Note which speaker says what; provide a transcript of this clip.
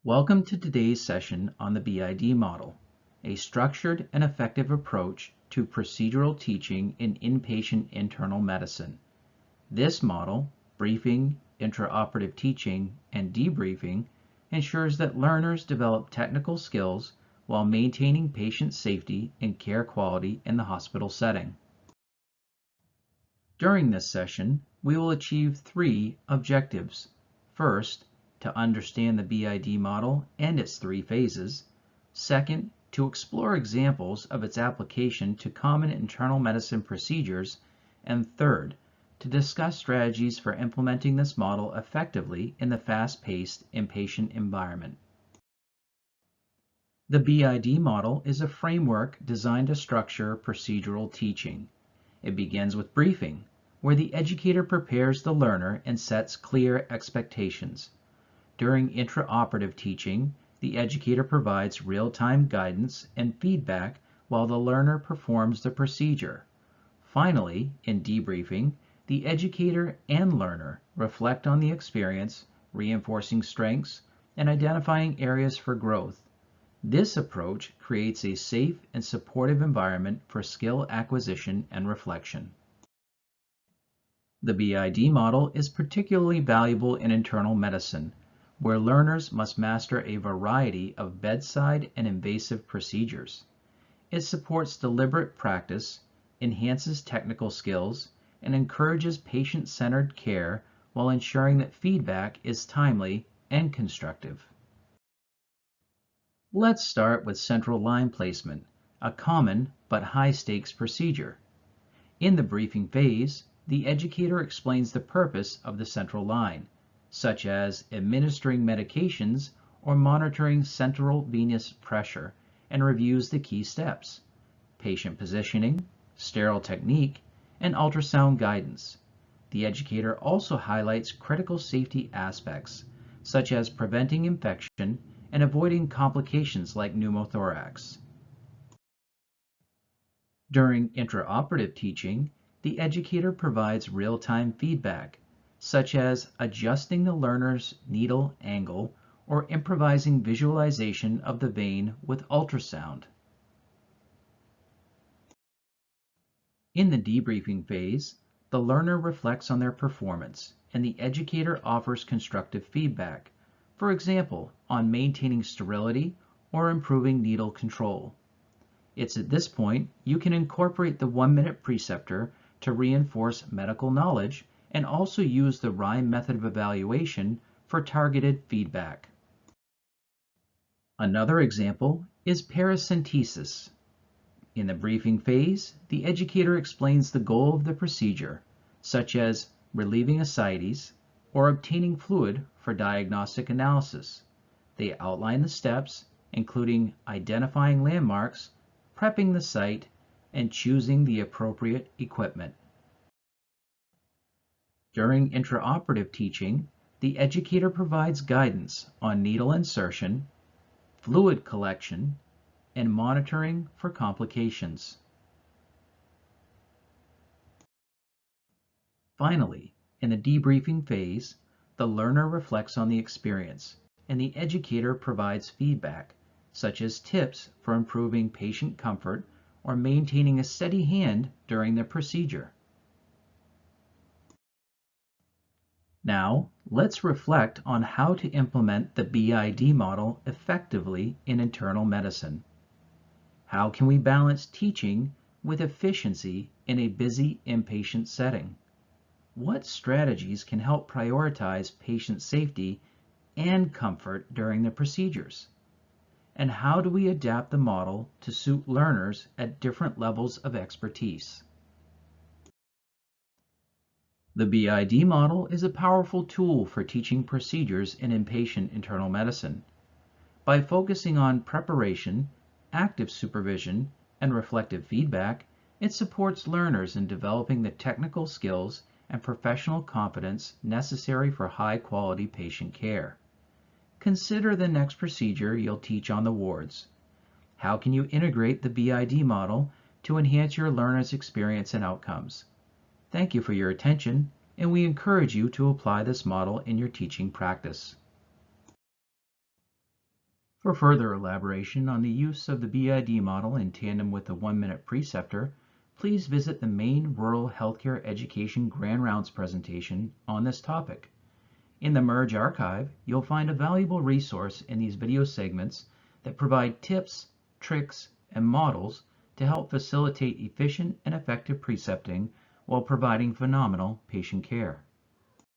Speaker 1: Welcome to today's session on the BID model, a structured and effective approach to procedural teaching in inpatient internal medicine. This model, briefing, intraoperative teaching, and debriefing, ensures that learners develop technical skills while maintaining patient safety and care quality in the hospital setting. During this session, we will achieve three objectives. First, to understand the BID model and its three phases. Second, to explore examples of its application to common internal medicine procedures. And third, to discuss strategies for implementing this model effectively in the fast-paced inpatient environment. The BID model is a framework designed to structure procedural teaching. It begins with briefing, where the educator prepares the learner and sets clear expectations. During intraoperative teaching, the educator provides real-time guidance and feedback while the learner performs the procedure. Finally, in debriefing, the educator and learner reflect on the experience, reinforcing strengths and identifying areas for growth. This approach creates a safe and supportive environment for skill acquisition and reflection. The BID model is particularly valuable in internal medicine, where learners must master a variety of bedside and invasive procedures. It supports deliberate practice, enhances technical skills, and encourages patient-centered care while ensuring that feedback is timely and constructive. Let's start with central line placement, a common but high-stakes procedure. In the briefing phase, the educator explains the purpose of the central line, such as administering medications or monitoring central venous pressure, and reviews the key steps: patient positioning, sterile technique, and ultrasound guidance. The educator also highlights critical safety aspects, such as preventing infection and avoiding complications like pneumothorax. During intraoperative teaching, the educator provides real-time feedback, such as adjusting the learner's needle angle or improvising visualization of the vein with ultrasound. In the debriefing phase, the learner reflects on their performance, and the educator offers constructive feedback, for example, on maintaining sterility or improving needle control. It's at this point you can incorporate the 1-minute preceptor to reinforce medical knowledge and also use the RHIME method of evaluation for targeted feedback. Another example is paracentesis. In the briefing phase, the educator explains the goal of the procedure, such as relieving ascites or obtaining fluid for diagnostic analysis. They outline the steps, including identifying landmarks, prepping the site, and choosing the appropriate equipment. During intraoperative teaching, the educator provides guidance on needle insertion, fluid collection, and monitoring for complications. Finally, in the debriefing phase, the learner reflects on the experience, and the educator provides feedback, such as tips for improving patient comfort or maintaining a steady hand during the procedure. Now, let's reflect on how to implement the BID model effectively in internal medicine. How can we balance teaching with efficiency in a busy inpatient setting? What strategies can help prioritize patient safety and comfort during the procedures? And how do we adapt the model to suit learners at different levels of expertise? The BID model is a powerful tool for teaching procedures in inpatient internal medicine. By focusing on preparation, active supervision, and reflective feedback, it supports learners in developing the technical skills and professional competence necessary for high-quality patient care. Consider the next procedure you'll teach on the wards. How can you integrate the BID model to enhance your learners' experience and outcomes? Thank you for your attention, and we encourage you to apply this model in your teaching practice. For further elaboration on the use of the BID model in tandem with the 1-minute preceptor, please visit the main Rural Healthcare Education Grand Rounds presentation on this topic. In the Merge archive, you'll find a valuable resource in these video segments that provide tips, tricks, and models to help facilitate efficient and effective precepting while providing phenomenal patient care.